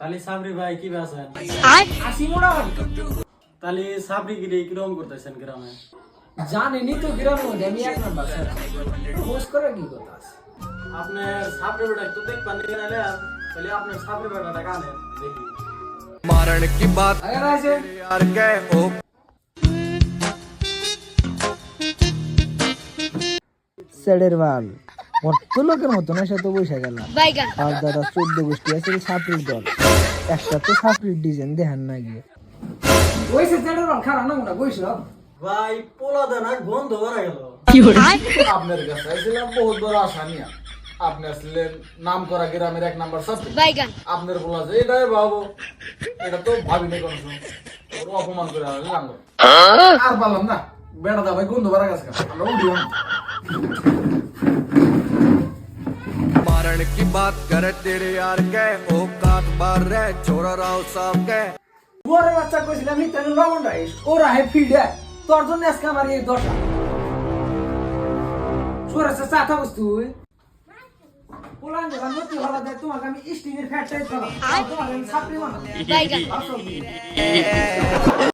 তাহলে সাবরি ভাই কি আছেন? আসি মোটামুটি। তাহলে সাবরি গিরে কিরকম করতেছেন গ্রামে? জানেনই তো গ্রামের মধ্যে আমি 1 নাম্বার স্যার। হোস করে কি কথা আছে? আপনার সাবরি বেটা তো দেখবেন নালে তাহলে আপনার সাবরি বেটাটা গানে দেখি। मारण की बात আগে আছে यार गए ओ সেডের বাল কত লোকের মতো না সাথে বসে গেল আর দাদা 14 গোষ্ঠী আছে সাপড়ির দল একটা তো সাপড়ির ডিজাইন দেখান না গিয়ে ওইসে জেডের রং খারাপ না মোটা বইছো। ভাই পোলা দানা গন্ধ করা গেল। আপনার কাছে আসছিলাম বহুত বড় আশা নিয়ে। আপনি আসলেন নাম করা গ্রামের 1 নাম্বার ছাত্র। আপনার বলা যে এটাই ভাবো, এটা তো ভাবি নাই কোনো সময়। ওর অপমান করে আনলাম আর পারলাম না। বেড়া দা ভাই গন্ধ বাড়া গেছে আমরা উঠিও না। मारण की बात करे तेरे यार गए ओ काट बार रे छोरा राव साहब गए বড় বাচ্চা কইছিলাম মিটানে লবণ রাইস ওরা হে ফিডে তোর জন্য আজকে আমার এই দশা সুরে সে চাটা বস্তু পোলান যখন নতি হলা দেয় তোমাকে আমি স্টিং এর ফ্যাট টাইপ দিলাম তোমাকে আমি ছাপড়ি বানাবো।